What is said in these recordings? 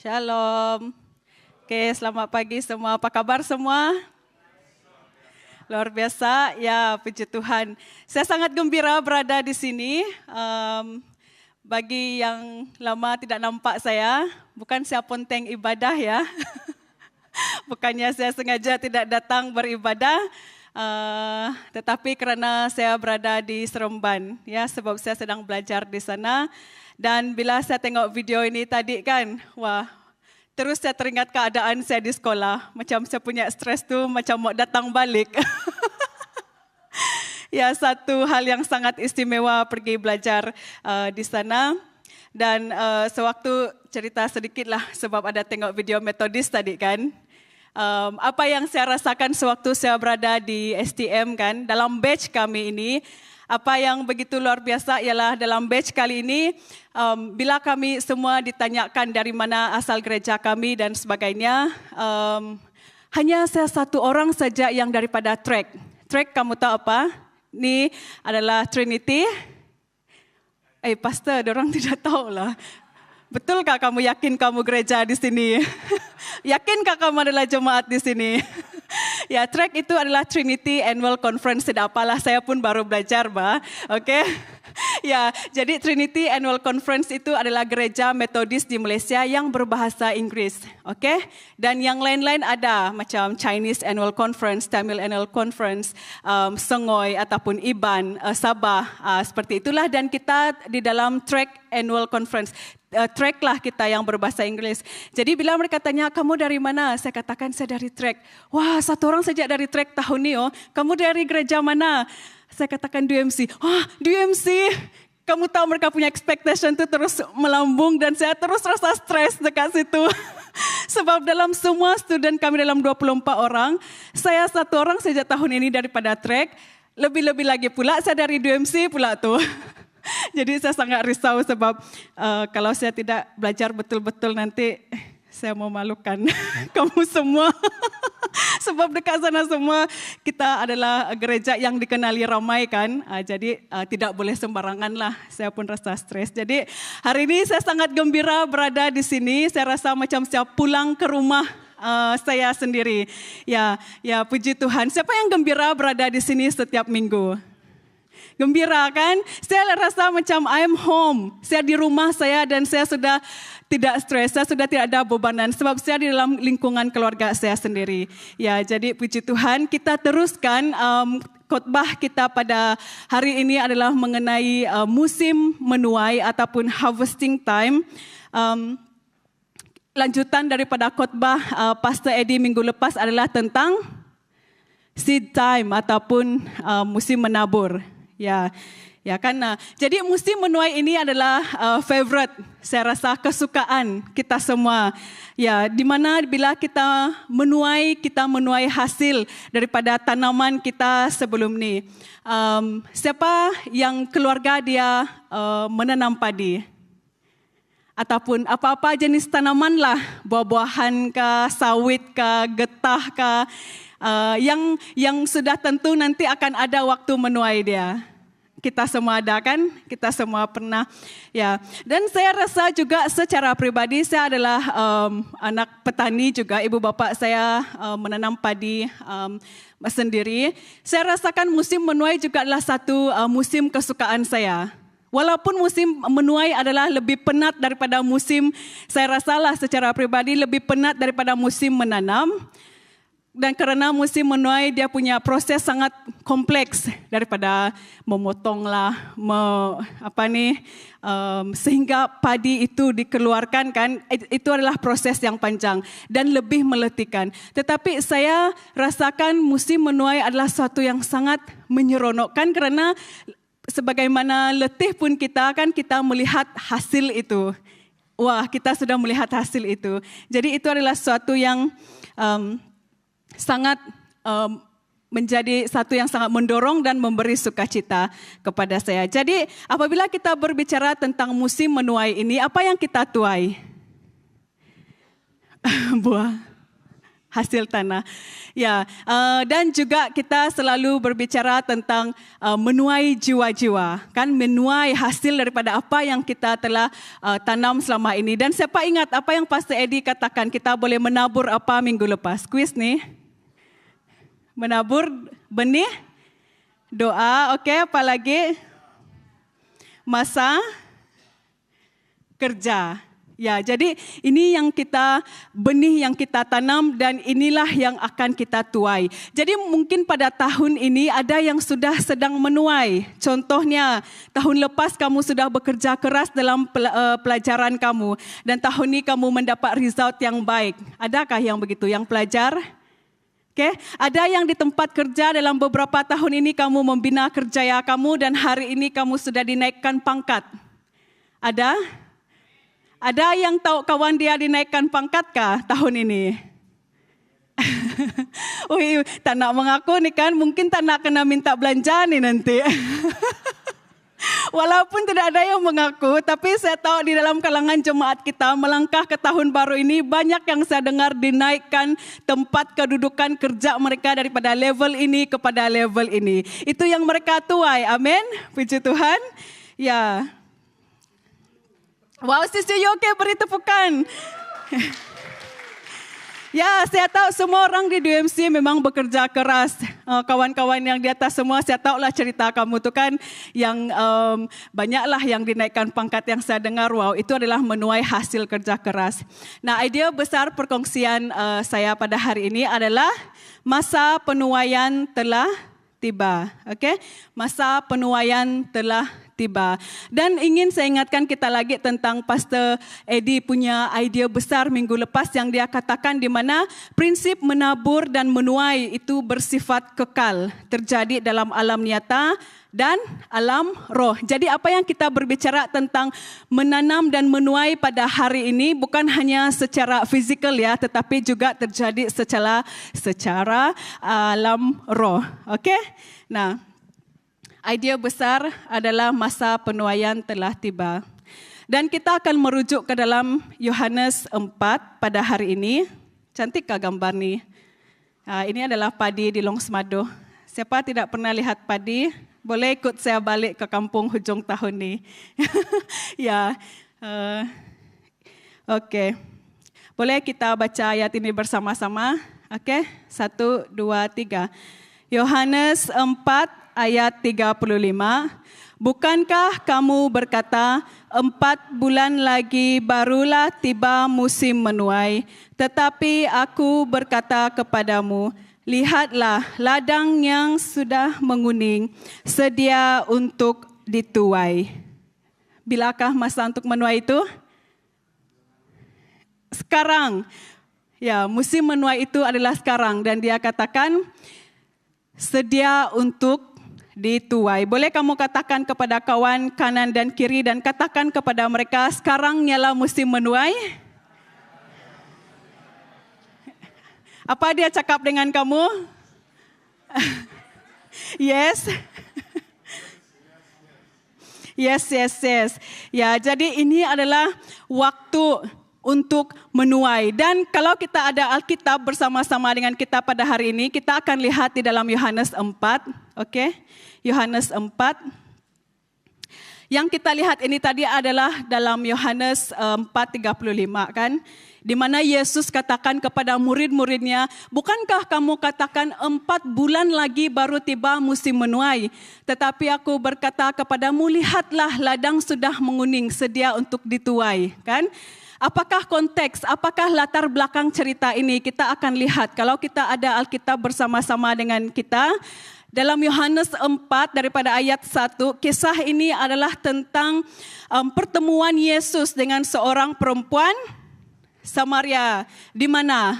Shalom. Oke, selamat pagi semua. Apa kabar semua? Luar biasa. Ya, puji Tuhan. Saya sangat gembira berada di sini. Bagi yang lama tidak nampak saya, bukan saya ponteng ibadah ya. Bukannya saya sengaja tidak datang beribadah, tetapi karena saya berada di Seremban, ya, sebab saya sedang belajar di sana. Dan bila saya tengok video ini tadi kan, wah, terus saya teringat keadaan saya di sekolah. Macam saya punya stres tu macam mau datang balik. Ya, satu hal yang sangat istimewa pergi belajar di sana. Dan sewaktu cerita sedikit lah sebab ada tengok video metodis tadi kan. Apa yang saya rasakan sewaktu saya berada di STM kan, dalam batch kami ini, apa yang begitu luar biasa ialah dalam batch kali ini, bila kami semua ditanyakan dari mana asal gereja kami dan sebagainya, hanya saya satu orang saja yang daripada track. Track kamu tahu apa? Ini adalah Trinity. Pastor, orang tidak tahu lah. Betulkah kamu yakin kamu gereja di sini? Yakinkah kamu adalah jemaat di sini? Ya, track itu adalah Trinity Annual Conference. Tidak apalah, saya pun baru belajar, Oke. Ya, jadi Trinity Annual Conference itu adalah gereja metodis di Malaysia yang berbahasa Inggris. Oke. Dan yang lain-lain ada macam Chinese Annual Conference, Tamil Annual Conference, Sengoy ataupun Iban, Sabah, seperti itulah. Dan kita di dalam track Annual Conference. Track lah kita yang berbahasa Inggris. Jadi bila mereka tanya, kamu dari mana? Saya katakan saya dari track. Wah, satu orang saja dari track tahun ni. Kamu dari gereja mana? Saya katakan DMC. Wah, DMC. Kamu tahu mereka punya expectation tu terus melambung dan saya terus rasa stres dekat situ. Sebab dalam semua student kami dalam 24 orang, saya satu orang saja tahun ini daripada track. Lebih-lebih lagi pula saya dari DMC pula tu. Jadi saya sangat risau sebab kalau saya tidak belajar betul-betul nanti saya memalukan kamu semua. Sebab dekat sana semua kita adalah gereja yang dikenali ramai kan. Jadi tidak boleh sembarangan lah. Saya pun rasa stres. Jadi hari ini saya sangat gembira berada di sini. Saya rasa macam saya pulang ke rumah saya sendiri. Ya, puji Tuhan. Siapa yang gembira berada di sini setiap minggu? Gembira kan? Saya rasa macam I'm home. Saya di rumah saya dan saya sudah tidak stres. Saya sudah tidak ada bebanan sebab saya di dalam lingkungan keluarga saya sendiri. Ya, jadi puji Tuhan, kita teruskan khotbah kita pada hari ini adalah mengenai musim menuai ataupun harvesting time. Lanjutan daripada khotbah Pastor Eddie minggu lepas adalah tentang seed time ataupun musim menabur. Ya kan. Jadi musim menuai ini adalah favorite, saya rasa kesukaan kita semua. Ya, di mana bila kita menuai hasil daripada tanaman kita sebelum ni. Siapa yang keluarga dia menanam padi? Ataupun apa-apa jenis tanaman lah, buah-buahan kah, sawit kah, getah kah, yang sudah tentu nanti akan ada waktu menuai dia. Kita semua ada kan? Kita semua pernah. Ya. Dan saya rasa juga secara pribadi saya adalah anak petani juga. Ibu bapa saya menanam padi sendiri. Saya rasakan musim menuai juga adalah satu musim kesukaan saya. Walaupun musim menuai adalah lebih penat daripada musim, saya rasalah secara pribadi lebih penat daripada musim menanam. Dan kerana musim menuai dia punya proses sangat kompleks daripada memotonglah, sehingga padi itu dikeluarkan kan, itu adalah proses yang panjang dan lebih meletihkan. Tetapi saya rasakan musim menuai adalah sesuatu yang sangat menyeronokkan kerana sebagaimana letih pun kita kan kita melihat hasil itu. Wah, kita sudah melihat hasil itu. Jadi itu adalah sesuatu yang sangat menjadi satu yang sangat mendorong dan memberi sukacita kepada saya. Jadi apabila kita berbicara tentang musim menuai ini, apa yang kita tuai? Buah. hasil tanah. Ya, dan juga kita selalu berbicara tentang menuai jiwa-jiwa, kan menuai hasil daripada apa yang kita telah tanam selama ini. Dan siapa ingat apa yang Pastor Eddie katakan, kita boleh menabur apa minggu lepas? Kuis nih. Menabur benih, doa, okey, apa lagi? Masa kerja. Ya, jadi ini yang kita benih yang kita tanam dan inilah yang akan kita tuai. Jadi mungkin pada tahun ini ada yang sudah sedang menuai. Contohnya, tahun lepas kamu sudah bekerja keras dalam pelajaran kamu dan tahun ini kamu mendapat result yang baik. Adakah yang begitu, yang pelajar? Okay. Ada yang di tempat kerja dalam beberapa tahun ini kamu membina kerjaya kamu dan hari ini kamu sudah dinaikkan pangkat. Ada? Ada yang tahu kawan dia dinaikkan pangkatkah tahun ini? Ui, tak nak mengaku nih kan, mungkin tak nak kena minta belanja nih nanti. Walaupun tidak ada yang mengaku, tapi saya tahu di dalam kalangan jemaat kita melangkah ke tahun baru ini, banyak yang saya dengar dinaikkan tempat kedudukan kerja mereka daripada level ini kepada level ini. Itu yang mereka tuai, amin. Puji Tuhan. Ya. Wow, Sister Yoke beri tepukan. Ya, saya tahu semua orang di DMC memang bekerja keras. Kawan-kawan yang di atas semua, saya tahulah cerita kamu tu kan, yang banyaklah yang dinaikkan pangkat yang saya dengar. Wow, itu adalah menuai hasil kerja keras. Nah, idea besar perkongsian saya pada hari ini adalah masa penuaian telah tiba. Okay? Masa penuaian telah tiba. Dan ingin saya ingatkan kita lagi tentang Pastor Eddie punya idea besar minggu lepas yang dia katakan di mana prinsip menabur dan menuai itu bersifat kekal, terjadi dalam alam nyata dan alam roh. Jadi apa yang kita berbicara tentang menanam dan menuai pada hari ini bukan hanya secara fizikal ya, tetapi juga terjadi secara alam roh. Okey? Nah, idea besar adalah masa penuaian telah tiba. Dan kita akan merujuk ke dalam Yohanes 4 pada hari ini. Cantikkah gambar ni? Ini adalah padi di Long Semado. Siapa tidak pernah lihat padi, boleh ikut saya balik ke kampung hujung tahun ni. Ya, okey. Boleh kita baca ayat ini bersama-sama? Okey, 1, 2, 3. Yohanes 4 ayat 35, bukankah kamu berkata 4 bulan lagi barulah tiba musim menuai, tetapi aku berkata kepadamu, lihatlah ladang yang sudah menguning, sedia untuk dituai. Bilakah masa untuk menuai itu? Sekarang. Ya, musim menuai itu adalah sekarang dan dia katakan sedia untuk dituai. Boleh kamu katakan kepada kawan kanan dan kiri dan katakan kepada mereka, sekarang ialah musim menuai? Apa dia cakap dengan kamu? Yes. Yes. Ya, jadi ini adalah waktu untuk menuai. Dan kalau kita ada Alkitab bersama-sama dengan kita pada hari ini, kita akan lihat di dalam Yohanes 4, okey? Yohanes 4. Yang kita lihat ini tadi adalah dalam Yohanes 4:35 kan, di mana Yesus katakan kepada murid-muridnya, bukankah kamu katakan 4 bulan lagi baru tiba musim menuai? Tetapi aku berkata kepadamu, lihatlah ladang sudah menguning, sedia untuk dituai, kan? Apakah konteks, apakah latar belakang cerita ini? Kita akan lihat kalau kita ada Alkitab bersama-sama dengan kita. Dalam Yohanes 4 daripada ayat 1, kisah ini adalah tentang pertemuan Yesus dengan seorang perempuan Samaria. Di mana?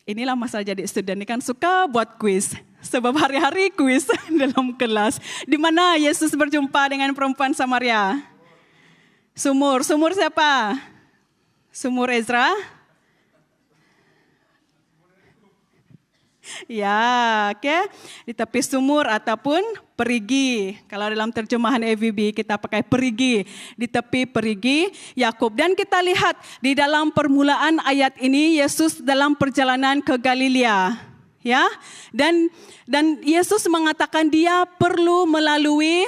Inilah masa jadi student ni kan suka buat kuis. Sebab hari-hari kuis dalam kelas. Di mana Yesus berjumpa dengan perempuan Samaria? Sumur siapa? Sumur Ezra? Ya, oke. Di tepi sumur ataupun perigi. Kalau dalam terjemahan AVB kita pakai perigi. Di tepi perigi Yakub. Dan kita lihat di dalam permulaan ayat ini Yesus dalam perjalanan ke Galilea. Ya. Dan Yesus mengatakan dia perlu melalui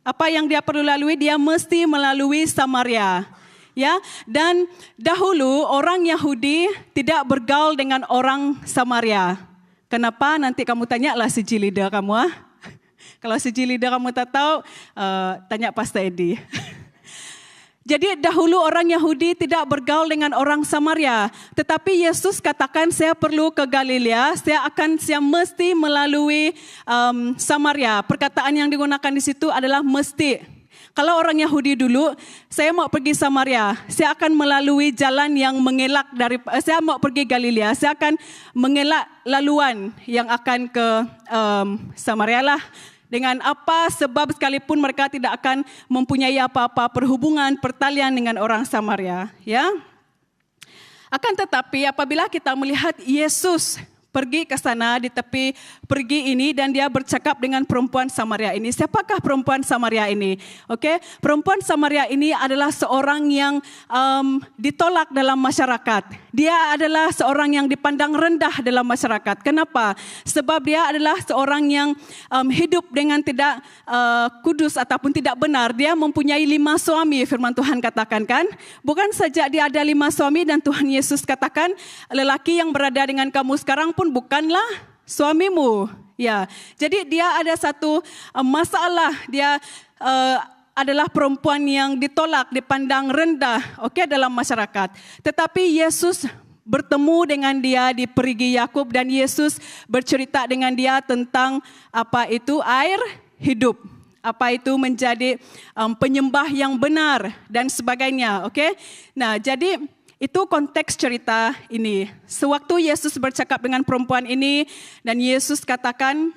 apa yang dia perlu lalui, dia mesti melalui Samaria. Ya, dan dahulu orang Yahudi tidak bergaul dengan orang Samaria. Kenapa? Nanti kamu tanyalah si leader kamu. Kalau si leader kamu tak tahu, tanya Pastor Edi. Jadi dahulu orang Yahudi tidak bergaul dengan orang Samaria. Tetapi Yesus katakan saya perlu ke Galilea, saya mesti melalui Samaria. Perkataan yang digunakan di situ adalah mesti. Kalau orang Yahudi dulu, saya mau pergi Samaria, saya akan melalui jalan yang mengelak saya mau pergi Galilea, saya akan mengelak laluan yang akan ke Samaria lah. Dengan apa sebab sekalipun mereka tidak akan mempunyai apa-apa perhubungan, pertalian dengan orang Samaria. Ya. Akan tetapi apabila kita melihat Yesus pergi ke sana di tepi pergi ini dan dia bercakap dengan perempuan Samaria ini. Siapakah perempuan Samaria ini? Oke, perempuan Samaria ini adalah seorang yang ditolak dalam masyarakat. Dia adalah seorang yang dipandang rendah dalam masyarakat. Kenapa? Sebab dia adalah seorang yang hidup dengan tidak kudus ataupun tidak benar. Dia mempunyai 5 suami, firman Tuhan katakan kan? Bukan saja dia ada 5 suami dan Tuhan Yesus katakan lelaki yang berada dengan kamu sekarang pun bukanlah suamimu. Ya, jadi dia ada satu masalah. Dia adalah perempuan yang ditolak, dipandang rendah, dalam masyarakat. Tetapi Yesus bertemu dengan dia di perigi Yakub dan Yesus bercerita dengan dia tentang apa itu air hidup. Apa itu menjadi penyembah yang benar dan sebagainya. Nah, jadi itu konteks cerita ini. Sewaktu Yesus bercakap dengan perempuan ini dan Yesus katakan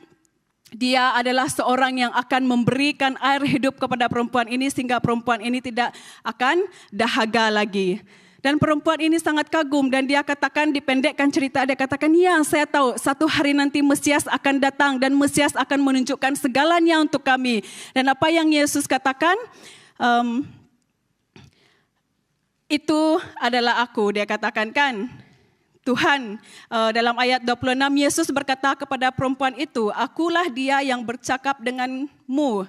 dia adalah seorang yang akan memberikan air hidup kepada perempuan ini sehingga perempuan ini tidak akan dahaga lagi. Dan perempuan ini sangat kagum dan dia katakan, dipendekkan cerita, dia katakan, ya saya tahu satu hari nanti Mesias akan datang dan Mesias akan menunjukkan segalanya untuk kami. Dan apa yang Yesus katakan? Itu adalah aku, dia katakan kan. Tuhan dalam ayat 26 Yesus berkata kepada perempuan itu, akulah dia yang bercakap denganmu.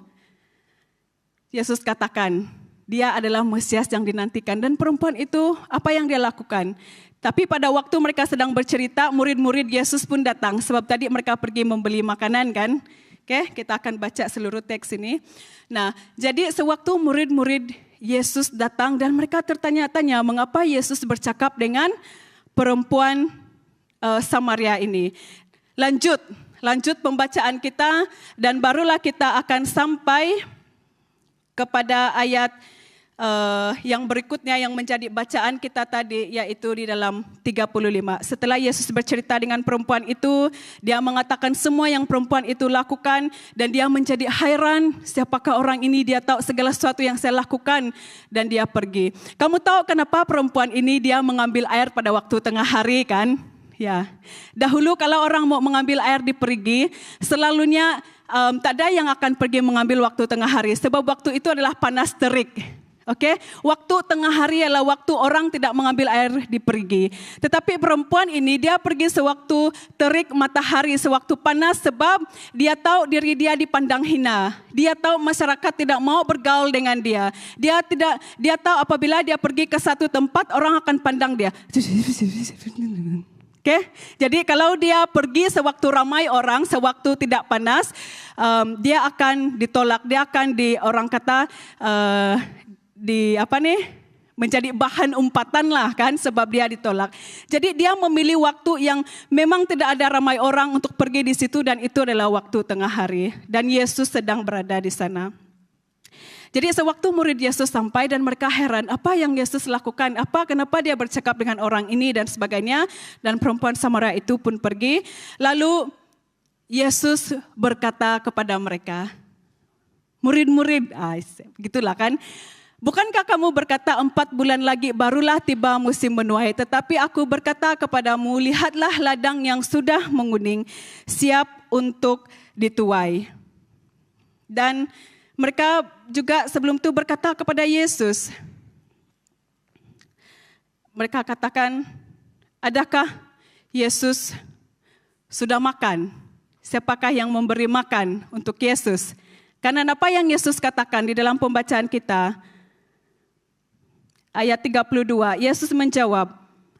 Yesus katakan, dia adalah Mesias yang dinantikan. Dan perempuan itu apa yang dia lakukan? Tapi pada waktu mereka sedang bercerita, murid-murid Yesus pun datang. Sebab tadi mereka pergi membeli makanan kan. Kita akan baca seluruh teks ini. Nah, jadi sewaktu murid-murid Yesus datang dan mereka tertanya-tanya mengapa Yesus bercakap dengan perempuan Samaria ini. Lanjut pembacaan kita dan barulah kita akan sampai kepada ayat yang berikutnya yang menjadi bacaan kita tadi, yaitu di dalam 35. Setelah Yesus bercerita dengan perempuan itu, dia mengatakan semua yang perempuan itu lakukan dan dia menjadi hairan, siapakah orang ini, dia tahu segala sesuatu yang saya lakukan dan dia pergi. Kamu tahu kenapa perempuan ini dia mengambil air pada waktu tengah hari kan? Ya. Dahulu kalau orang mau mengambil air di perigi, selalunya tak ada yang akan pergi mengambil waktu tengah hari sebab waktu itu adalah panas terik. Waktu tengah hari adalah waktu orang tidak mengambil air di perigi. Tetapi perempuan ini dia pergi sewaktu terik matahari, sewaktu panas sebab dia tahu diri dia dipandang hina. Dia tahu masyarakat tidak mau bergaul dengan dia. Dia tahu apabila dia pergi ke satu tempat orang akan pandang dia. Jadi kalau dia pergi sewaktu ramai orang, sewaktu tidak panas, dia akan ditolak, dia akan orang kata menjadi bahan umpatan lah kan sebab dia ditolak. Jadi dia memilih waktu yang memang tidak ada ramai orang untuk pergi di situ dan itu adalah waktu tengah hari dan Yesus sedang berada di sana. Jadi sewaktu murid Yesus sampai dan mereka heran apa yang Yesus lakukan, kenapa dia bercakap dengan orang ini dan sebagainya, dan perempuan Samaria itu pun pergi. Lalu Yesus berkata kepada mereka, murid-murid, gitulah kan, Bukankah kamu berkata 4 bulan lagi barulah tiba musim menuai? Tetapi aku berkata kepadamu, lihatlah ladang yang sudah menguning, siap untuk dituai. Dan mereka juga sebelum itu berkata kepada Yesus, mereka katakan, adakah Yesus sudah makan? Siapakah yang memberi makan untuk Yesus? Karena apa yang Yesus katakan di dalam pembacaan kita, ayat 32, Yesus menjawab,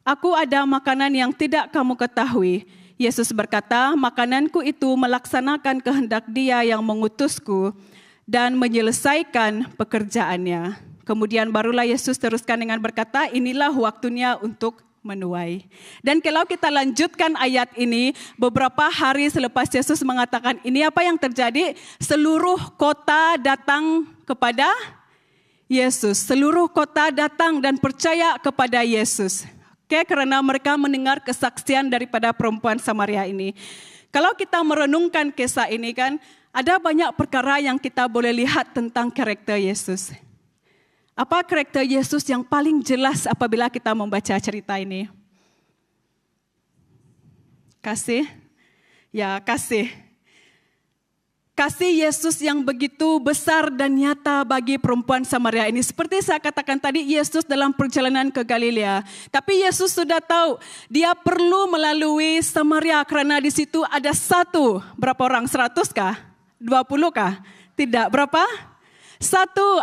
aku ada makanan yang tidak kamu ketahui. Yesus berkata, makananku itu melaksanakan kehendak Dia yang mengutusku dan menyelesaikan pekerjaannya. Kemudian barulah Yesus teruskan dengan berkata, inilah waktunya untuk menuai. Dan kalau kita lanjutkan ayat ini, beberapa hari selepas Yesus mengatakan ini, apa yang terjadi? Seluruh kota datang kepada Yesus. Seluruh kota datang dan percaya kepada Yesus. Karena mereka mendengar kesaksian daripada perempuan Samaria ini. Kalau kita merenungkan kisah ini kan, ada banyak perkara yang kita boleh lihat tentang karakter Yesus. Apa karakter Yesus yang paling jelas apabila kita membaca cerita ini? Kasih. Ya, kasih. Kasih Yesus yang begitu besar dan nyata bagi perempuan Samaria ini. Seperti saya katakan tadi, Yesus dalam perjalanan ke Galilea. Tapi Yesus sudah tahu, dia perlu melalui Samaria karena di situ ada satu. Berapa orang? 100 kah? 20 kah? Tidak. Berapa?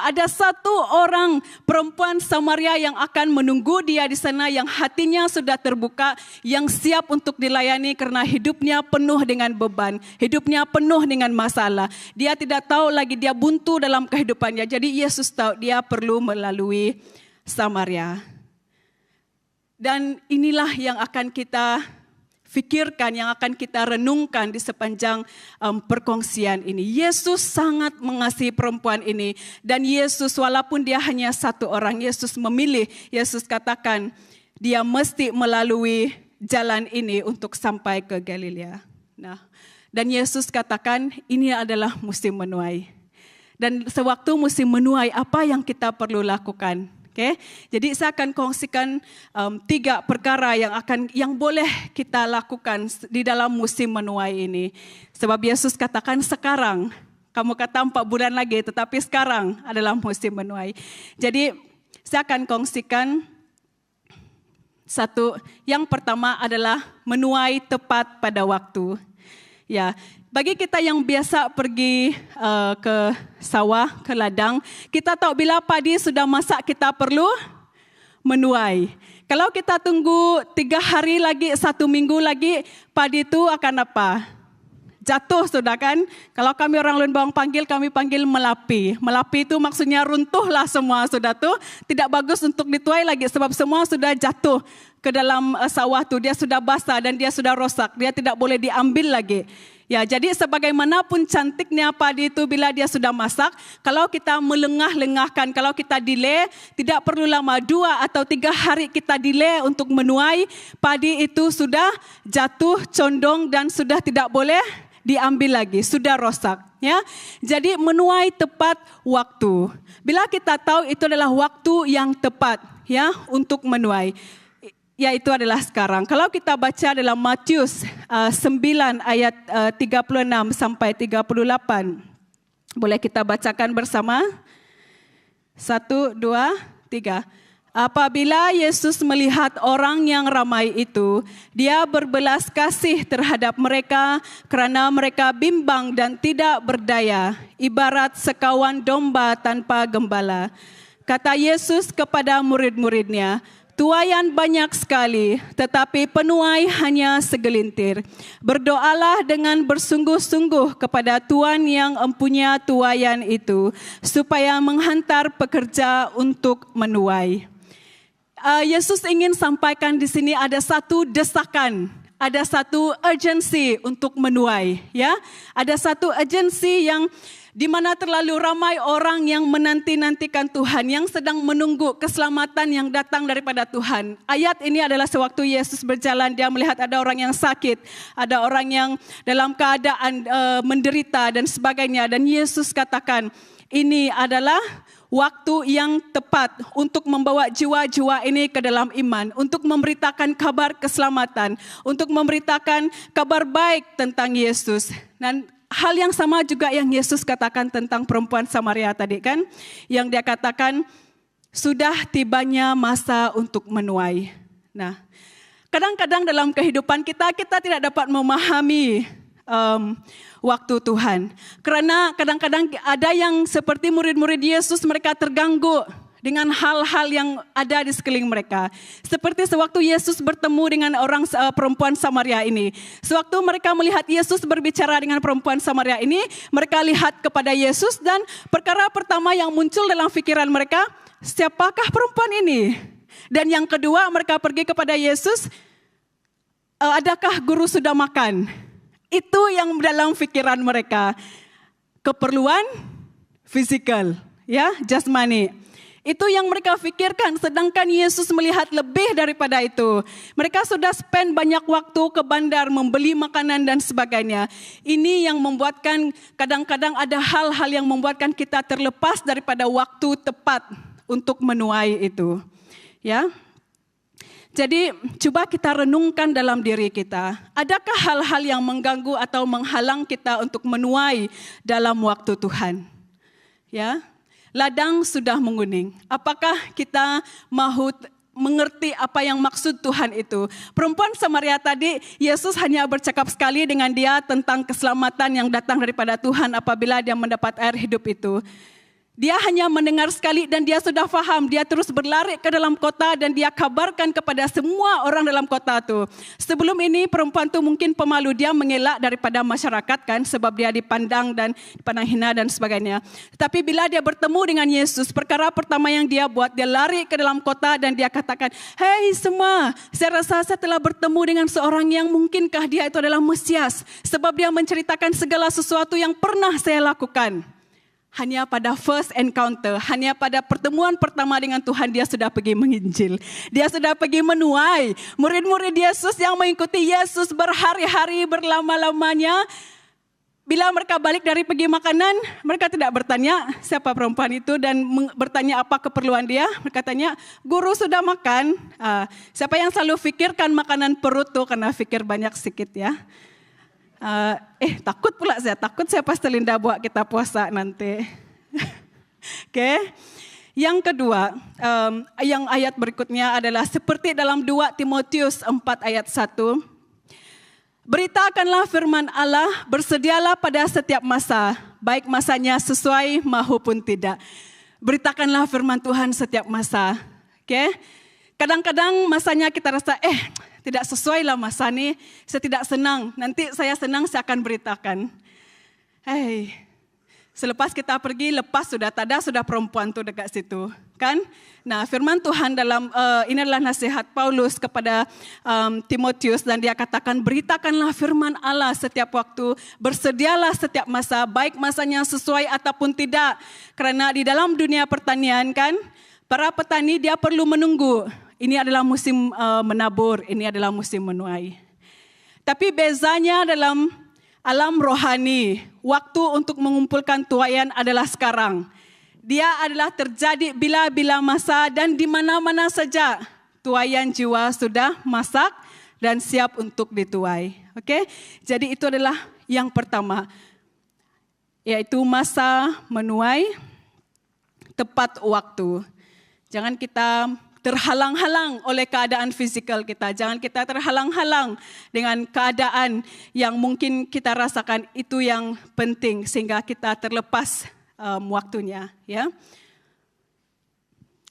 Ada satu orang perempuan Samaria yang akan menunggu dia di sana, yang hatinya sudah terbuka, yang siap untuk dilayani karena hidupnya penuh dengan beban, hidupnya penuh dengan masalah. Dia tidak tahu lagi, dia buntu dalam kehidupannya. Jadi Yesus tahu dia perlu melalui Samaria. Dan inilah yang akan kita fikirkan, yang akan kita renungkan di sepanjang perkongsian ini. Yesus sangat mengasihi perempuan ini. Dan Yesus walaupun dia hanya satu orang, Yesus memilih, Yesus katakan dia mesti melalui jalan ini untuk sampai ke Galilea. Nah, dan Yesus katakan ini adalah musim menuai. Dan sewaktu musim menuai, apa yang kita perlu lakukan? Okay. Jadi saya akan kongsikan 3 perkara yang boleh kita lakukan di dalam musim menuai ini. Sebab Yesus katakan sekarang, kamu kata 4 bulan lagi, tetapi sekarang adalah musim menuai. Jadi saya akan kongsikan yang pertama adalah menuai tepat pada waktu. Ya, bagi kita yang biasa pergi ke sawah, ke ladang, kita tahu bila padi sudah masak kita perlu menuai. Kalau kita tunggu 3 hari lagi, 1 minggu lagi, padi itu akan apa? Jatuh sudah kan? Kalau kami orang Lembang kami panggil melapi. Melapi itu maksudnya runtuhlah semua sudah tuh. Tidak bagus untuk dituai lagi sebab semua sudah jatuh ke dalam sawah tu, dia sudah basah dan dia sudah rosak, dia tidak boleh diambil lagi. Ya, jadi sebagaimanapun cantiknya padi itu bila dia sudah masak, kalau kita melengah-lengahkan, kalau kita delay, tidak perlu lama 2 atau 3 hari kita delay untuk menuai, padi itu sudah jatuh, condong dan sudah tidak boleh diambil lagi, sudah rosak. Ya, jadi menuai tepat waktu. Bila kita tahu itu adalah waktu yang tepat, ya, untuk menuai. Yaitu adalah sekarang. Kalau kita baca dalam Matius 9 ayat 36 sampai 38. Boleh kita bacakan bersama? 1, 2, 3. Apabila Yesus melihat orang yang ramai itu, dia berbelas kasih terhadap mereka kerana mereka bimbang dan tidak berdaya, ibarat sekawan domba tanpa gembala. Kata Yesus kepada murid-muridnya, tuaian banyak sekali, tetapi penuai hanya segelintir. Berdoalah dengan bersungguh-sungguh kepada Tuhan yang empunya tuaian itu, supaya menghantar pekerja untuk menuai. Yesus ingin sampaikan di sini ada satu desakan, ada satu urgensi untuk menuai. Ya, ada satu urgensi yang di mana terlalu ramai orang yang menanti-nantikan Tuhan, yang sedang menunggu keselamatan yang datang daripada Tuhan. Ayat ini adalah sewaktu Yesus berjalan, dia melihat ada orang yang sakit, ada orang yang dalam keadaan menderita dan sebagainya. Dan Yesus katakan, ini adalah waktu yang tepat untuk membawa jiwa-jiwa ini ke dalam iman, untuk memberitakan kabar keselamatan, untuk memberitakan kabar baik tentang Yesus. Dan hal yang sama juga yang Yesus katakan tentang perempuan Samaria tadi kan, yang dia katakan sudah tibanya masa untuk menuai. Nah, kadang-kadang dalam kehidupan kita tidak dapat memahami waktu Tuhan. Karena kadang-kadang ada yang seperti murid-murid Yesus, mereka terganggu dengan hal-hal yang ada di sekeliling mereka. Seperti sewaktu Yesus bertemu dengan perempuan Samaria ini. Sewaktu mereka melihat Yesus berbicara dengan perempuan Samaria ini, mereka lihat kepada Yesus dan perkara pertama yang muncul dalam pikiran mereka, siapakah perempuan ini? Dan yang kedua, mereka pergi kepada Yesus, adakah guru sudah makan? Itu yang dalam pikiran mereka. Keperluan fisikal, ya, jasmani. Itu yang mereka pikirkan, sedangkan Yesus melihat lebih daripada itu. Mereka sudah spend banyak waktu ke bandar membeli makanan dan sebagainya. Ini yang membuatkan kadang-kadang ada hal-hal yang membuatkan kita terlepas daripada waktu tepat untuk menuai itu. Ya. Jadi coba kita renungkan dalam diri kita. Adakah hal-hal yang mengganggu atau menghalang kita untuk menuai dalam waktu Tuhan? Ya. Ladang sudah menguning. Apakah kita mahu mengerti apa yang maksud Tuhan itu? Perempuan Samaria tadi, Yesus hanya bercakap sekali dengan dia tentang keselamatan yang datang daripada Tuhan apabila dia mendapat air hidup itu. Dia hanya mendengar sekali dan dia sudah faham. Dia terus berlari ke dalam kota dan dia kabarkan kepada semua orang dalam kota itu. Sebelum ini perempuan itu mungkin pemalu. Dia mengelak daripada masyarakat kan. Sebab dia dipandang hina dan sebagainya. Tapi bila dia bertemu dengan Yesus, perkara pertama yang dia buat, dia lari ke dalam kota dan dia katakan, "Hei semua, saya rasa saya telah bertemu dengan seorang yang mungkinkah dia itu adalah Mesias. Sebab dia menceritakan segala sesuatu yang pernah saya lakukan." Hanya pada first encounter, hanya pada pertemuan pertama dengan Tuhan, dia sudah pergi menginjil. Dia sudah pergi menuai. Murid-murid Yesus yang mengikuti Yesus berhari-hari, berlama-lamanya. Bila mereka balik dari pergi makanan, mereka tidak bertanya siapa perempuan itu dan bertanya apa keperluan dia. Mereka tanya, guru sudah makan. Siapa yang selalu fikirkan makanan perut tuh karena fikir banyak sedikit ya. Takut pula saya. Takut saya pasti Linda buat kita puasa nanti. Oke. Yang kedua, yang ayat berikutnya adalah seperti dalam 2 Timotius 4 ayat 1. Beritakanlah firman Allah, bersedialah pada setiap masa, baik masanya sesuai maupun tidak. Beritakanlah firman Tuhan setiap masa. Oke. Kadang-kadang masanya kita rasa, tidak sesuai lah masa ini, saya tidak senang. Nanti saya senang, saya akan beritakan. Selepas kita pergi, lepas sudah perempuan tuh dekat situ. Kan? Nah, firman Tuhan dalam, ini adalah nasihat Paulus kepada Timotius. Dan dia katakan, beritakanlah firman Allah setiap waktu. Bersedialah setiap masa, baik masanya sesuai ataupun tidak. Karena di dalam dunia pertanian kan, para petani dia perlu menunggu. Ini adalah musim menabur, ini adalah musim menuai. Tapi bezanya dalam alam rohani, waktu untuk mengumpulkan tuaian adalah sekarang. Dia adalah terjadi bila-bila masa dan di mana-mana saja tuaian jiwa sudah masak dan siap untuk dituai. Oke? Jadi itu adalah yang pertama, yaitu masa menuai, tepat waktu. Jangan kita terhalang-halang oleh keadaan fisikal kita. Jangan kita terhalang-halang dengan keadaan yang mungkin kita rasakan itu yang penting sehingga kita terlepas waktunya. Ya.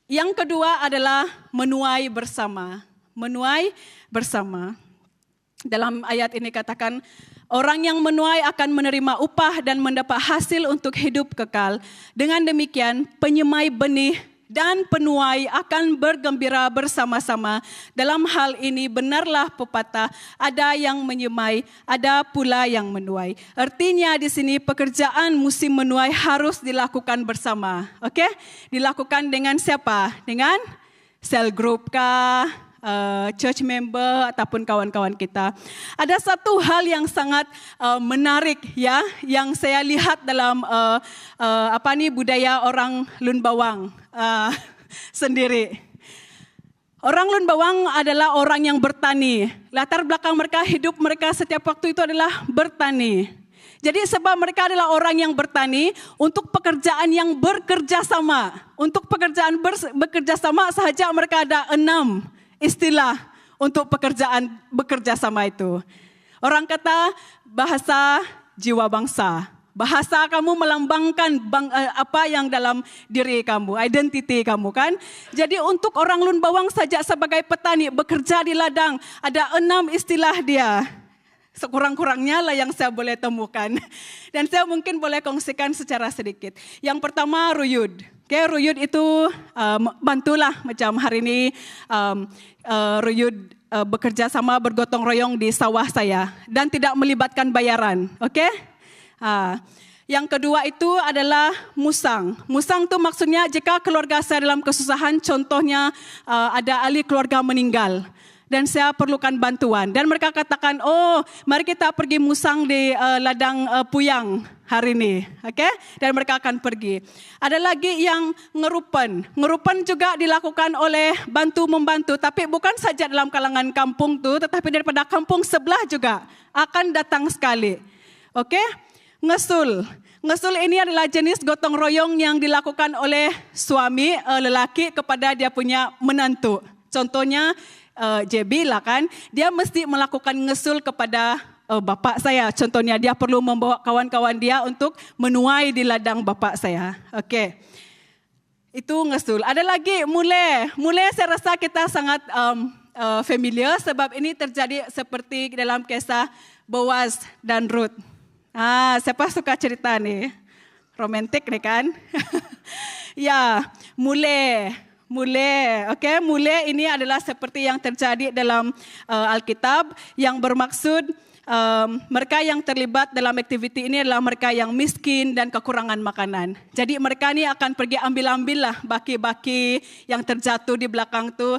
Yang kedua adalah menuai bersama. Menuai bersama. Dalam ayat ini katakan, orang yang menuai akan menerima upah dan mendapat hasil untuk hidup kekal. Dengan demikian, penyemai benih dan penuai akan bergembira bersama-sama. Dalam hal ini benarlah pepatah, ada yang menyemai, ada pula yang menuai. Artinya di sini pekerjaan musim menuai harus dilakukan bersama. Oke? Dilakukan dengan siapa? Dengan cell group kah? church member ataupun kawan-kawan kita. Ada satu hal yang sangat menarik ya, yang saya lihat dalam budaya orang Lun Bawang sendiri. Orang Lun Bawang adalah orang yang bertani. Latar belakang mereka, hidup mereka setiap waktu itu adalah bertani. Jadi sebab mereka adalah orang yang bertani, untuk pekerjaan yang bekerja sama. Untuk pekerjaan bekerja sama sahaja mereka ada 6 istilah untuk pekerjaan bekerja sama itu. Orang kata bahasa jiwa bangsa. Bahasa kamu melambangkan apa yang dalam diri kamu, identiti kamu kan. Jadi untuk orang Lun Bawang saja sebagai petani bekerja di ladang, ada 6 istilah dia. Sekurang-kurangnya lah yang saya boleh temukan. Dan saya mungkin boleh kongsikan secara sedikit. Yang pertama ruyud. Ruyud itu bantulah macam hari ini ruyud bekerja sama bergotong royong di sawah saya. Dan tidak melibatkan bayaran. Yang kedua itu adalah musang. Musang itu maksudnya jika keluarga saya dalam kesusahan, contohnya ada ahli keluarga meninggal. Dan saya perlukan bantuan. Dan mereka katakan, oh mari kita pergi musang di ladang Puyang hari ini. Dan mereka akan pergi. Ada lagi yang ngerupen. Ngerupen juga dilakukan oleh bantu-membantu. Tapi bukan saja dalam kalangan kampung tu, tetapi daripada kampung sebelah juga akan datang sekali. Ngesul. Ngesul ini adalah jenis gotong royong yang dilakukan oleh suami lelaki kepada dia punya menantu. Contohnya JB lah kan, dia mesti melakukan ngesul kepada bapak saya. Contohnya dia perlu membawa kawan-kawan dia untuk menuai di ladang bapak saya. Itu ngesul. Ada lagi mule. Mule saya rasa kita sangat familiar sebab ini terjadi seperti dalam kisah Boaz dan Ruth. Siapa suka cerita nih? Romantik nih kan? Ya, mule. Mule ini adalah seperti yang terjadi dalam Alkitab yang bermaksud mereka yang terlibat dalam aktiviti ini adalah mereka yang miskin dan kekurangan makanan. Jadi mereka ini akan pergi ambil-ambil lah baki-baki yang terjatuh di belakang tu.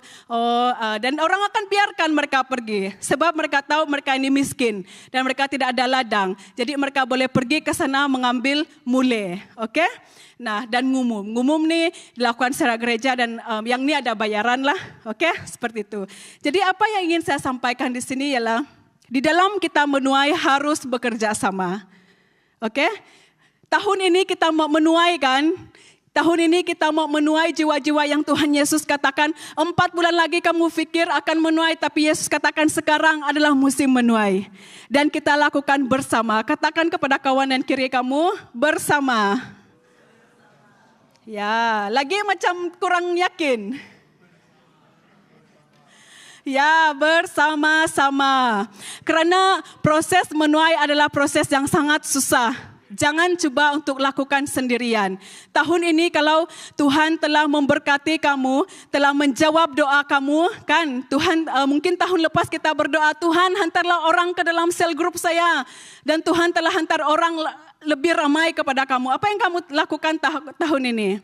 Dan orang akan biarkan mereka pergi sebab mereka tahu mereka ini miskin dan mereka tidak ada ladang. Jadi mereka boleh pergi ke sana mengambil mule. Nah, dan ngumum. Ngumum ni dilakukan secara gereja dan yang ni ada bayaran lah. Seperti itu. Jadi apa yang ingin saya sampaikan di sini ialah di dalam kita menuai harus bekerja sama. Tahun ini kita mau menuai kan? Tahun ini kita mau menuai jiwa-jiwa yang Tuhan Yesus katakan 4 bulan lagi kamu fikir akan menuai, tapi Yesus katakan sekarang adalah musim menuai. Dan kita lakukan bersama. Katakan kepada kawan dan kiri kamu, bersama. Ya, lagi macam kurang yakin. Ya, bersama-sama. Karena proses menuai adalah proses yang sangat susah. Jangan coba untuk lakukan sendirian. Tahun ini kalau Tuhan telah memberkati kamu, telah menjawab doa kamu, kan? Tuhan mungkin tahun lepas kita berdoa, Tuhan hantarlah orang ke dalam sel grup saya. Dan Tuhan telah hantar orang lebih ramai kepada kamu. Apa yang kamu lakukan tahun ini?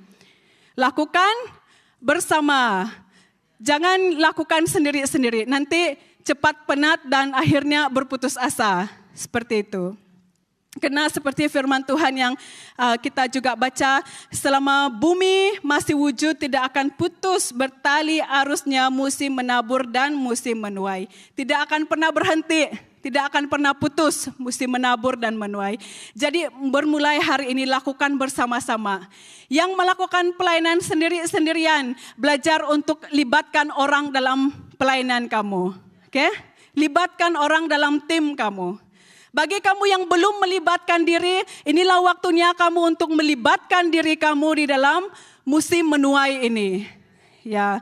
Lakukan bersama. Jangan lakukan sendiri-sendiri. Nanti cepat penat dan akhirnya berputus asa. Seperti itu. Karena seperti firman Tuhan yang kita juga baca, selama bumi masih wujud tidak akan putus bertali arusnya musim menabur dan musim menuai. Tidak akan pernah berhenti. Tidak akan pernah putus musim menabur dan menuai. Jadi bermulai hari ini lakukan bersama-sama. Yang melakukan pelayanan sendiri-sendirian, belajar untuk libatkan orang dalam pelayanan kamu. Libatkan orang dalam tim kamu. Bagi kamu yang belum melibatkan diri, inilah waktunya kamu untuk melibatkan diri kamu di dalam musim menuai ini. Ya,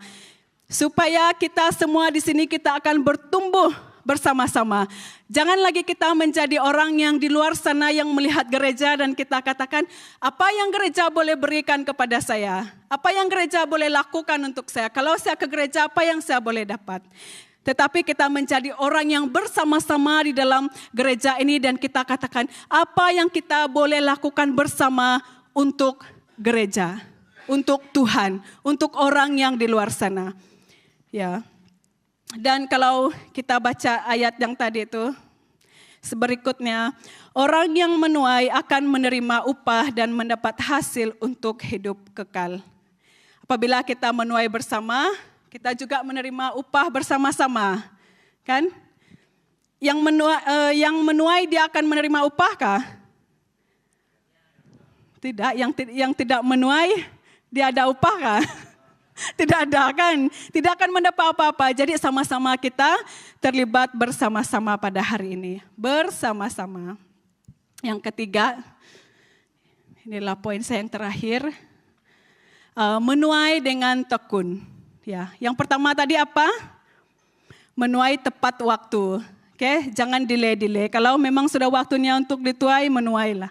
supaya kita semua di sini kita akan bertumbuh bersama-sama. Jangan lagi kita menjadi orang yang di luar sana yang melihat gereja dan kita katakan, apa yang gereja boleh berikan kepada saya? Apa yang gereja boleh lakukan untuk saya? Kalau saya ke gereja, apa yang saya boleh dapat? Tetapi kita menjadi orang yang bersama-sama di dalam gereja ini dan kita katakan, apa yang kita boleh lakukan bersama untuk gereja, untuk Tuhan, untuk orang yang di luar sana. Ya. Dan kalau kita baca ayat yang tadi itu, berikutnya, orang yang menuai akan menerima upah dan mendapat hasil untuk hidup kekal. Apabila kita menuai bersama, kita juga menerima upah bersama-sama, kan? Yang menuai dia akan menerima upah kah? Tidak, yang tidak menuai dia ada upah kah? Tidak ada kan? Tidak akan mendapat apa-apa. Jadi sama-sama kita terlibat bersama-sama pada hari ini. Bersama-sama. Yang ketiga, inilah poin saya yang terakhir. Menuai dengan tekun. Ya, yang pertama tadi apa? Menuai tepat waktu. Oke, jangan delay-delay. Kalau memang sudah waktunya untuk dituai, menuailah.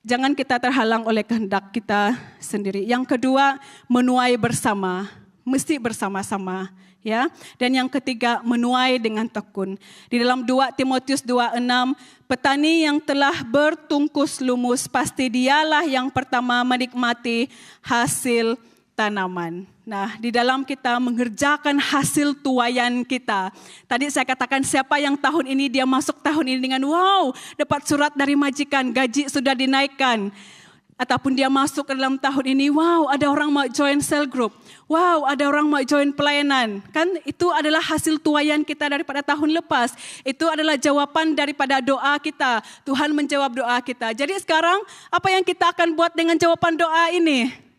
Jangan kita terhalang oleh kehendak kita sendiri. Yang kedua, menuai bersama, mesti bersama-sama, ya. Dan yang ketiga, menuai dengan tekun. Di dalam 2 Timotius 2:6, petani yang telah bertungkus lumus pasti dialah yang pertama menikmati hasil tanaman. Nah, di dalam kita mengerjakan hasil tuaian kita. Tadi saya katakan siapa yang tahun ini dia masuk tahun ini dengan wow, dapat surat dari majikan, gaji sudah dinaikkan. Ataupun dia masuk ke dalam tahun ini, wow, ada orang mau join cell group. Wow, ada orang mau join pelayanan. Kan itu adalah hasil tuaian kita daripada tahun lepas. Itu adalah jawaban daripada doa kita. Tuhan menjawab doa kita. Jadi sekarang apa yang kita akan buat dengan jawaban doa ini?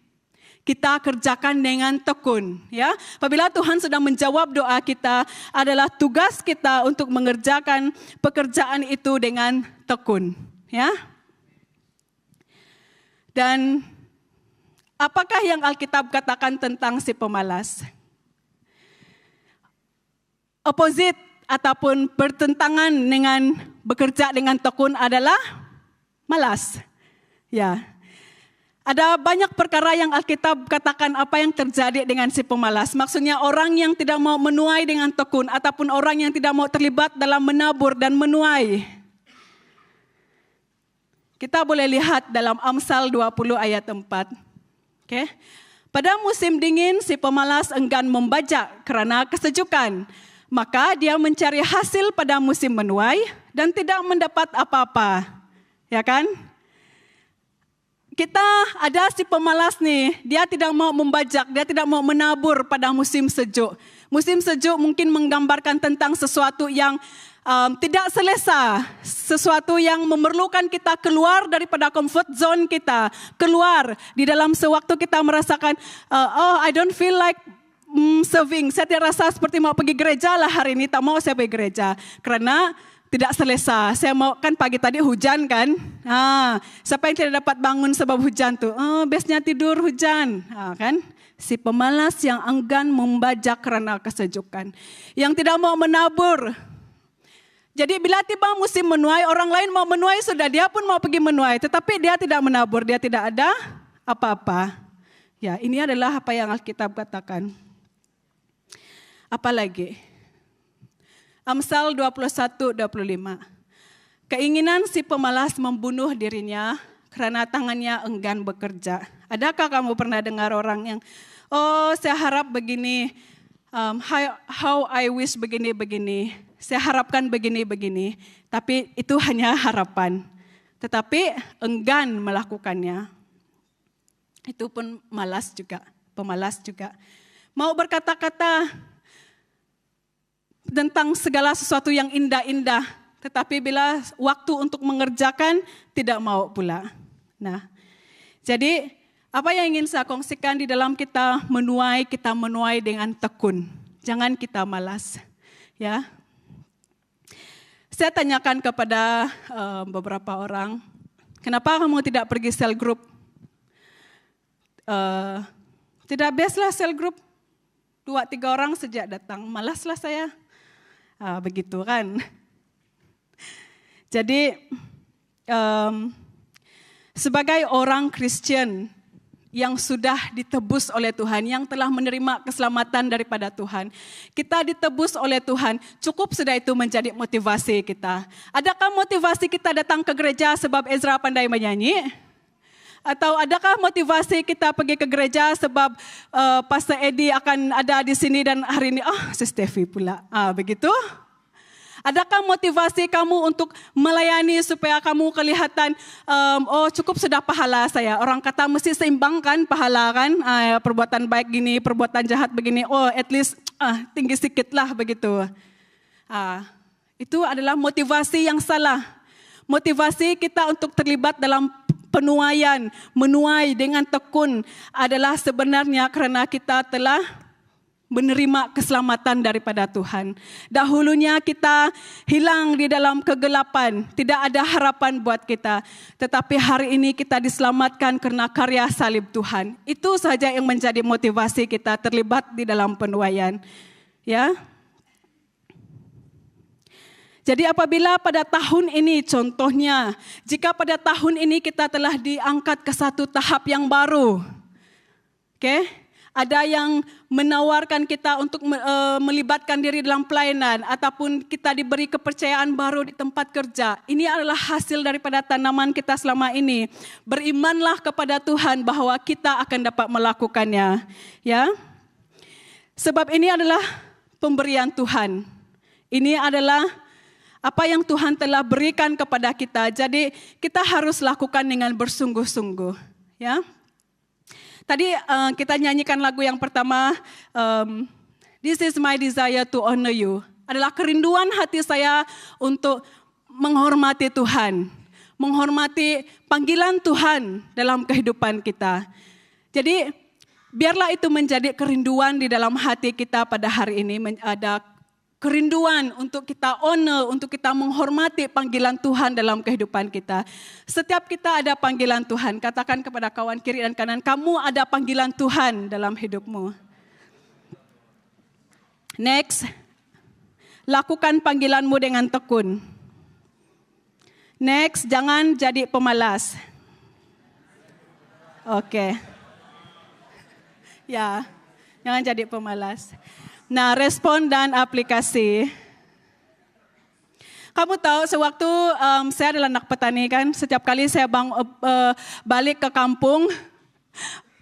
Kita kerjakan dengan tekun, ya. Apabila Tuhan sudah menjawab doa kita, adalah tugas kita untuk mengerjakan pekerjaan itu dengan tekun, ya. Dan apakah yang Alkitab katakan tentang si pemalas? Opposite ataupun bertentangan dengan bekerja dengan tekun adalah malas, ya. Ada banyak perkara yang Alkitab katakan apa yang terjadi dengan si pemalas. Maksudnya orang yang tidak mau menuai dengan tekun ataupun orang yang tidak mau terlibat dalam menabur dan menuai. Kita boleh lihat dalam Amsal 20 ayat 4. Okay. Pada musim dingin si pemalas enggan membajak karena kesejukan. Maka dia mencari hasil pada musim menuai dan tidak mendapat apa-apa. Ya kan? Kita ada si pemalas nih, dia tidak mau membajak, dia tidak mau menabur pada musim sejuk. Musim sejuk mungkin menggambarkan tentang sesuatu yang tidak selesa, sesuatu yang memerlukan kita keluar daripada comfort zone kita, keluar di dalam sewaktu kita merasakan, I don't feel like serving, saya tidak rasa seperti mau pergi gereja lah hari ini, tak mau saya pergi gereja, karena tidak selesa. Saya mau kan pagi tadi hujan kan. Siapa yang tidak dapat bangun sebab hujan tuh? Biasanya tidur hujan. Kan? Si pemalas yang enggan membajak karena kesejukan. Yang tidak mau menabur. Jadi bila tiba musim menuai, orang lain mau menuai sudah, dia pun mau pergi menuai. Tetapi dia tidak menabur, dia tidak ada apa-apa. Ya, ini adalah apa yang Alkitab katakan. Apalagi? Amsal 21:25. Keinginan si pemalas membunuh dirinya karena tangannya enggan bekerja. Adakah kamu pernah dengar orang yang, saya harap begini, how I wish begini-begini, saya harapkan begini-begini, tapi itu hanya harapan. Tetapi enggan melakukannya. Itu pun malas juga, pemalas juga. Mau berkata-kata tentang segala sesuatu yang indah-indah, tetapi bila waktu untuk mengerjakan tidak mau pula. Nah, jadi apa yang ingin saya kongsikan di dalam kita menuai dengan tekun. Jangan kita malas, ya. Saya tanyakan kepada beberapa orang, kenapa kamu tidak pergi cell group? Tidak biasalah cell group, 2-3 orang sejak datang, malaslah saya. Begitu kan. Jadi sebagai orang Kristen yang sudah ditebus oleh Tuhan, yang telah menerima keselamatan daripada Tuhan, kita ditebus oleh Tuhan, cukup sudah itu menjadi motivasi kita. Adakah motivasi kita datang ke gereja sebab Ezra pandai menyanyi? Atau adakah motivasi kita pergi ke gereja sebab Pastor Eddie akan ada di sini dan hari ini, si Steffi pula. Begitu? Adakah motivasi kamu untuk melayani supaya kamu kelihatan, cukup sudah pahala saya. Orang kata mesti seimbangkan pahala kan, perbuatan baik gini, perbuatan jahat begini, at least tinggi sedikit lah begitu. Itu adalah motivasi yang salah. Motivasi kita untuk terlibat dalam penuaian, menuai dengan tekun adalah sebenarnya kerana kita telah menerima keselamatan daripada Tuhan. Dahulunya kita hilang di dalam kegelapan, tidak ada harapan buat kita. Tetapi hari ini kita diselamatkan karena karya salib Tuhan. Itu saja yang menjadi motivasi kita terlibat di dalam penuaian. Ya. Jadi apabila pada tahun ini contohnya, jika pada tahun ini kita telah diangkat ke satu tahap yang baru. Ada yang menawarkan kita untuk melibatkan diri dalam pelayanan ataupun kita diberi kepercayaan baru di tempat kerja. Ini adalah hasil daripada tanaman kita selama ini. Berimanlah kepada Tuhan bahwa kita akan dapat melakukannya. Ya. Sebab ini adalah pemberian Tuhan. Ini adalah apa yang Tuhan telah berikan kepada kita. Jadi kita harus lakukan dengan bersungguh-sungguh. Ya. Tadi kita nyanyikan lagu yang pertama, This is my desire to honor you. Adalah kerinduan hati saya untuk menghormati Tuhan. Menghormati panggilan Tuhan dalam kehidupan kita. Jadi biarlah itu menjadi kerinduan di dalam hati kita pada hari ini. Ada kerinduan untuk kita honor, untuk kita menghormati panggilan Tuhan dalam kehidupan kita. Setiap kita ada panggilan Tuhan. Katakan kepada kawan kiri dan kanan, kamu ada panggilan Tuhan dalam hidupmu. Next, lakukan panggilanmu dengan tekun. Next, jangan jadi pemalas. Oke. Ya, jangan jadi pemalas. Nah, respon dan aplikasi. Kamu tahu sewaktu saya adalah anak petani kan, setiap kali saya balik ke kampung,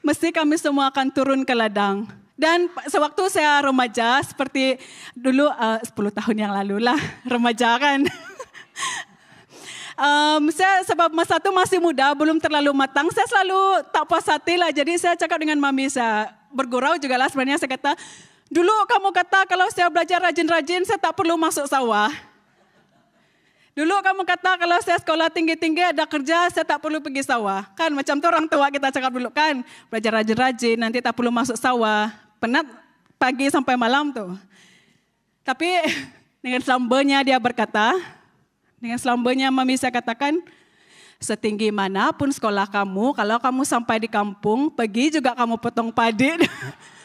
mesti kami semua akan turun ke ladang. Dan sewaktu saya remaja, seperti dulu 10 tahun yang lalu lah, remaja kan. Saya sebab masa itu masih muda, belum terlalu matang, saya selalu tak puas hati lah. Jadi saya cakap dengan mami saya, bergurau juga lah sebenarnya, saya kata, dulu kamu kata kalau saya belajar rajin-rajin, saya tak perlu masuk sawah. Dulu kamu kata kalau saya sekolah tinggi-tinggi ada kerja, saya tak perlu pergi sawah. Kan macam tu orang tua kita cakap dulu kan. Belajar rajin-rajin, nanti tak perlu masuk sawah. Penat pagi sampai malam tu. Tapi dengan selambanya dia berkata, dengan selambanya mami saya katakan, setinggi manapun sekolah kamu, kalau kamu sampai di kampung, pergi juga kamu potong padi.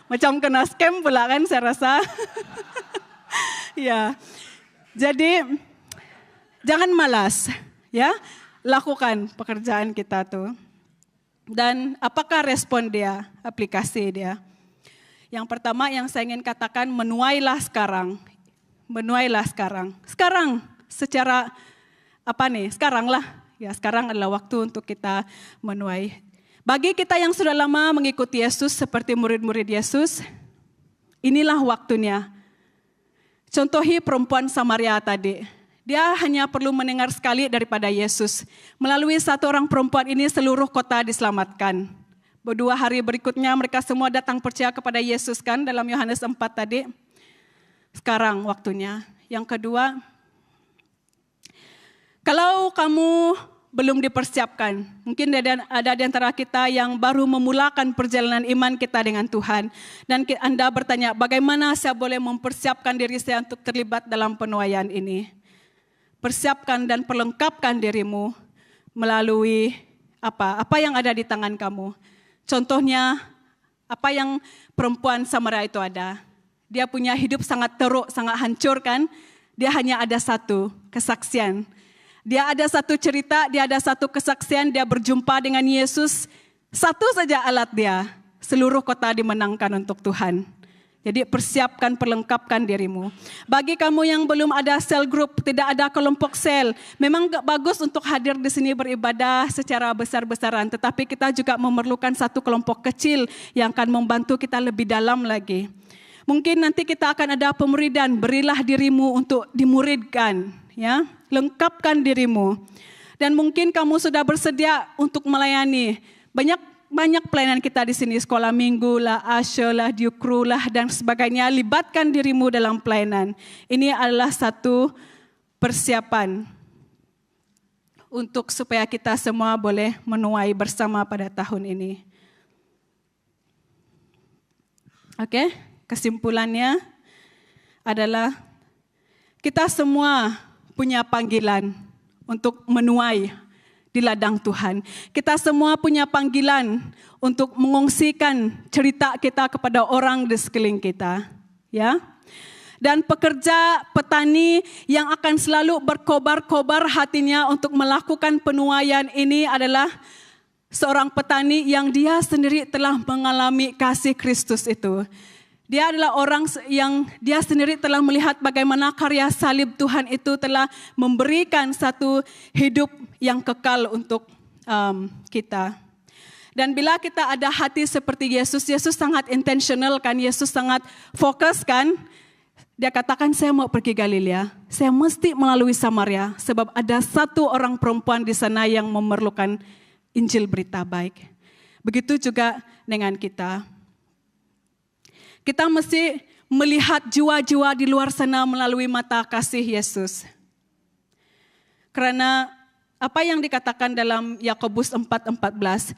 Macam kena scam pula kan saya rasa. Ya. Jadi jangan malas, ya. Lakukan pekerjaan kita tuh. Dan apakah respon dia, aplikasi dia? Yang pertama yang saya ingin katakan, menuailah sekarang. Menuailah sekarang. Sekarang secara sekarang lah. Ya, sekarang adalah waktu untuk kita menuai. Bagi kita yang sudah lama mengikuti Yesus seperti murid-murid Yesus, inilah waktunya. Contohi perempuan Samaria tadi. Dia hanya perlu mendengar sekali daripada Yesus. Melalui satu orang perempuan ini seluruh kota diselamatkan. 2 hari berikutnya mereka semua datang percaya kepada Yesus kan dalam Yohanes 4 tadi. Sekarang waktunya. Yang kedua, kalau kamu belum dipersiapkan. Mungkin ada di antara kita yang baru memulakan perjalanan iman kita dengan Tuhan. Dan Anda bertanya, bagaimana saya boleh mempersiapkan diri saya untuk terlibat dalam penuaian ini? Persiapkan dan perlengkapkan dirimu melalui apa yang ada di tangan kamu. Contohnya, apa yang perempuan Samaria itu ada. Dia punya hidup sangat teruk, sangat hancur kan. Dia hanya ada satu kesaksian. Dia ada satu cerita, dia ada satu kesaksian, dia berjumpa dengan Yesus. Satu saja alat dia, seluruh kota dimenangkan untuk Tuhan. Jadi perlengkapkan dirimu. Bagi kamu yang belum ada sel group, tidak ada kelompok sel, memang bagus untuk hadir di sini beribadah secara besar-besaran. Tetapi kita juga memerlukan satu kelompok kecil yang akan membantu kita lebih dalam lagi. Mungkin nanti kita akan ada pemuridan, berilah dirimu untuk dimuridkan. Ya, lengkapkan dirimu. Dan mungkin kamu sudah bersedia untuk melayani. Banyak pelayanan kita di sini, sekolah minggu lah, Asya lah, Diukru lah, dan sebagainya. Libatkan dirimu dalam pelayanan. Ini adalah satu persiapan untuk supaya kita semua boleh menuai bersama pada tahun ini. Oke, kesimpulannya adalah kita semua punya panggilan untuk menuai di ladang Tuhan. Kita semua punya panggilan untuk mengongsikan cerita kita kepada orang di sekeliling kita, ya. Dan pekerja petani yang akan selalu berkobar-kobar hatinya untuk melakukan penuaian ini adalah seorang petani yang dia sendiri telah mengalami kasih Kristus itu. Dia adalah orang yang dia sendiri telah melihat bagaimana karya salib Tuhan itu telah memberikan satu hidup yang kekal untuk kita. Dan bila kita ada hati seperti Yesus, Yesus sangat intentional kan, Yesus sangat fokus kan. Dia katakan, saya mau pergi Galilea, saya mesti melalui Samaria, sebab ada satu orang perempuan di sana yang memerlukan Injil berita baik. Begitu juga dengan kita. Kita mesti melihat jiwa-jiwa di luar sana melalui mata kasih Yesus. Karena apa yang dikatakan dalam Yakobus 4:14,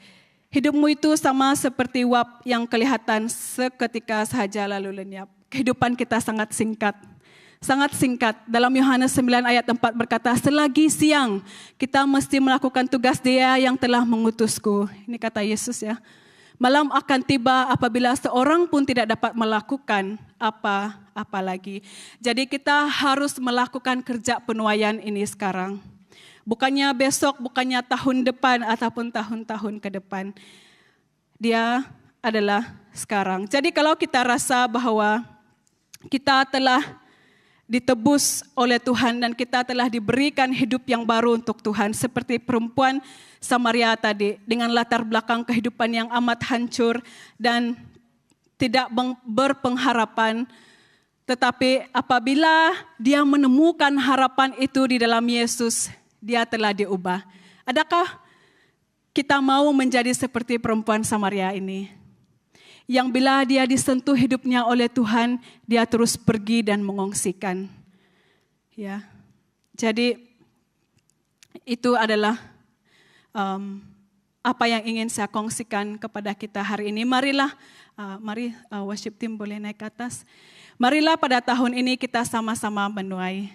hidupmu itu sama seperti uap yang kelihatan seketika sahaja lalu lenyap. Kehidupan kita sangat singkat. Sangat singkat. Dalam Yohanes 9 ayat 4 berkata, selagi siang kita mesti melakukan tugas Dia yang telah mengutusku. Ini kata Yesus ya. Malam akan tiba apabila seorang pun tidak dapat melakukan apa lagi. Jadi kita harus melakukan kerja penuaian ini sekarang. Bukannya besok, bukannya tahun depan ataupun tahun-tahun ke depan. Dia adalah sekarang. Jadi kalau kita rasa bahwa kita telah ditebus oleh Tuhan dan kita telah diberikan hidup yang baru untuk Tuhan. Seperti perempuan Samaria tadi dengan latar belakang kehidupan yang amat hancur dan tidak berpengharapan. Tetapi apabila dia menemukan harapan itu di dalam Yesus, dia telah diubah. Adakah kita mau menjadi seperti perempuan Samaria ini? Yang bila dia disentuh hidupnya oleh Tuhan, dia terus pergi dan mengongsikan. Ya, jadi itu adalah apa yang ingin saya kongsikan kepada kita hari ini. Marilah, mari worship team boleh naik ke atas. Marilah pada tahun ini kita sama-sama menuai.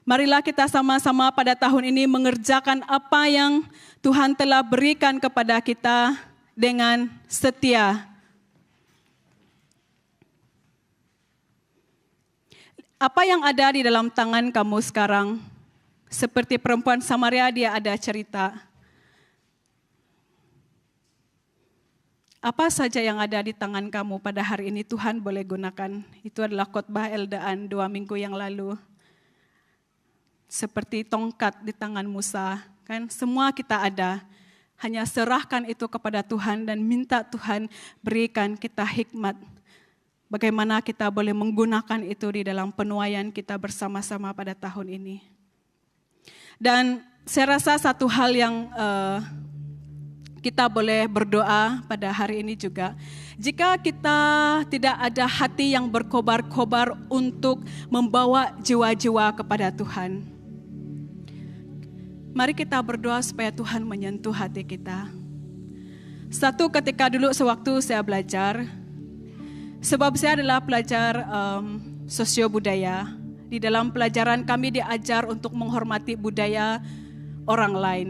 Marilah kita sama-sama pada tahun ini mengerjakan apa yang Tuhan telah berikan kepada kita dengan setia. Apa yang ada di dalam tangan kamu sekarang? Seperti perempuan Samaria, dia ada cerita. Apa saja yang ada di tangan kamu pada hari ini Tuhan boleh gunakan. Itu adalah khotbah Eldaan 2 minggu yang lalu. Seperti tongkat di tangan Musa, kan? Semua kita ada. Hanya serahkan itu kepada Tuhan dan minta Tuhan berikan kita hikmat. Bagaimana kita boleh menggunakan itu di dalam penuaian kita bersama-sama pada tahun ini. Dan saya rasa satu hal yang kita boleh berdoa pada hari ini juga. Jika kita tidak ada hati yang berkobar-kobar untuk membawa jiwa-jiwa kepada Tuhan, mari kita berdoa supaya Tuhan menyentuh hati kita. Satu, ketika dulu sewaktu saya belajar, sebab saya adalah pelajar sosio-budaya. Di dalam pelajaran kami diajar untuk menghormati budaya orang lain.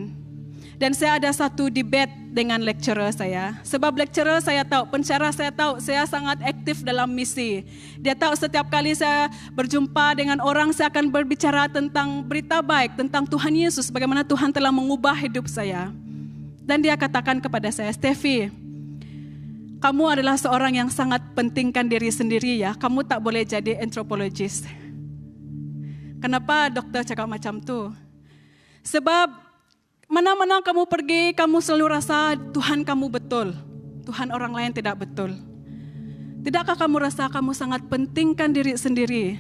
Dan saya ada satu debate dengan lecturer saya. Sebab lecturer saya tahu, pensyarah saya tahu, saya sangat aktif dalam misi. Dia tahu setiap kali saya berjumpa dengan orang, saya akan berbicara tentang berita baik, tentang Tuhan Yesus, bagaimana Tuhan telah mengubah hidup saya. Dan dia katakan kepada saya, Steffi, kamu adalah seorang yang sangat pentingkan diri sendiri ya. Kamu tak boleh jadi antropologis. Kenapa dokter cakap macam tu? Sebab mana-mana kamu pergi, kamu selalu rasa Tuhan kamu betul. Tuhan orang lain tidak betul. Tidakkah kamu rasa kamu sangat pentingkan diri sendiri?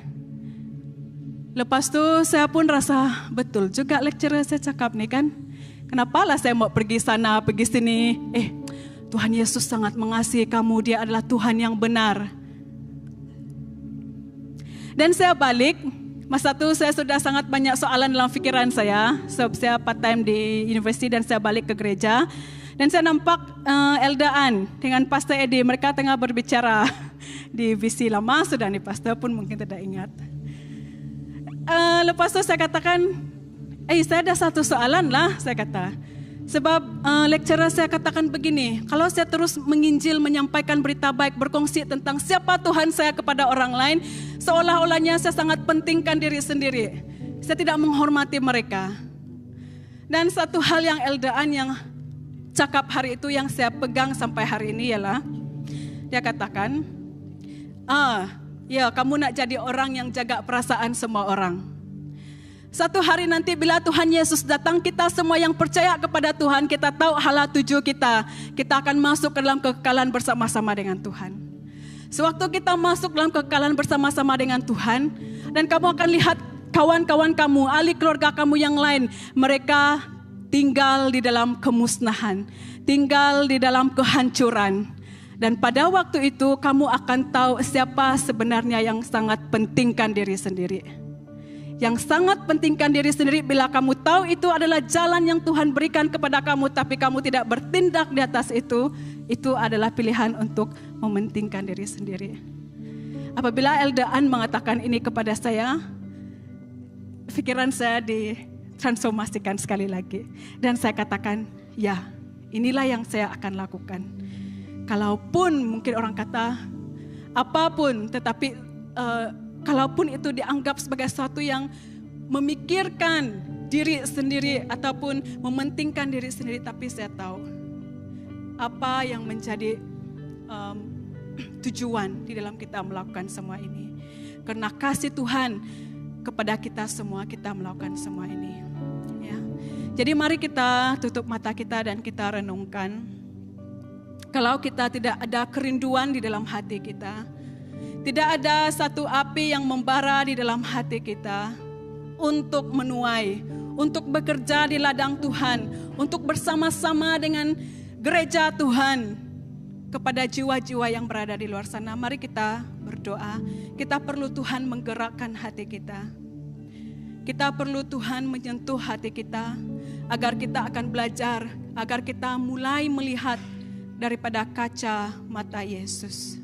Lepas tu saya pun rasa betul juga lecturer saya cakap ni kan. Kenapalah saya mau pergi sana, pergi sini. Tuhan Yesus sangat mengasihi kamu, dia adalah Tuhan yang benar. Dan saya balik, masa itu saya sudah sangat banyak soalan dalam fikiran saya. Sebab saya part time di universiti dan saya balik ke gereja. Dan saya nampak Elda An dengan Pastor Eddie, mereka tengah berbicara di visi lama sudah nih, Pastor pun mungkin tidak ingat. Lepas itu saya katakan, saya ada satu soalan lah, saya kata. Sebab lecturer saya katakan begini, kalau saya terus menginjil, menyampaikan berita baik, berkongsi tentang siapa Tuhan saya kepada orang lain, seolah-olahnya saya sangat pentingkan diri sendiri. Saya tidak menghormati mereka. Dan satu hal yang Eldaan yang cakap hari itu yang saya pegang sampai hari ini ialah, dia katakan, ya kamu nak jadi orang yang jaga perasaan semua orang. Satu hari nanti bila Tuhan Yesus datang, kita semua yang percaya kepada Tuhan, kita tahu hala tuju kita. Kita akan masuk ke dalam kekekalan bersama-sama dengan Tuhan. Sewaktu kita masuk dalam kekekalan bersama-sama dengan Tuhan, dan kamu akan lihat kawan-kawan kamu, ahli keluarga kamu yang lain, mereka tinggal di dalam kemusnahan, tinggal di dalam kehancuran. Dan pada waktu itu kamu akan tahu siapa sebenarnya yang sangat pentingkan diri sendiri. Yang sangat pentingkan diri sendiri bila kamu tahu itu adalah jalan yang Tuhan berikan kepada kamu, tapi kamu tidak bertindak di atas itu adalah pilihan untuk mementingkan diri sendiri. Apabila Eldaan mengatakan ini kepada saya, pikiran saya ditransformasikan sekali lagi. Dan saya katakan, ya inilah yang saya akan lakukan. Kalaupun mungkin orang kata apapun, tetapi kalaupun itu dianggap sebagai sesuatu yang memikirkan diri sendiri ataupun mementingkan diri sendiri, tapi saya tahu apa yang menjadi tujuan di dalam kita melakukan semua ini. Karena kasih Tuhan kepada kita semua, kita melakukan semua ini. Ya. Jadi mari kita tutup mata kita dan kita renungkan. Kalau kita tidak ada kerinduan di dalam hati kita, tidak ada satu api yang membara di dalam hati kita untuk menuai, untuk bekerja di ladang Tuhan, untuk bersama-sama dengan gereja Tuhan kepada jiwa-jiwa yang berada di luar sana. Mari kita berdoa. Kita perlu Tuhan menggerakkan hati kita. Kita perlu Tuhan menyentuh hati kita agar kita akan belajar, agar kita mulai melihat daripada kaca mata Yesus.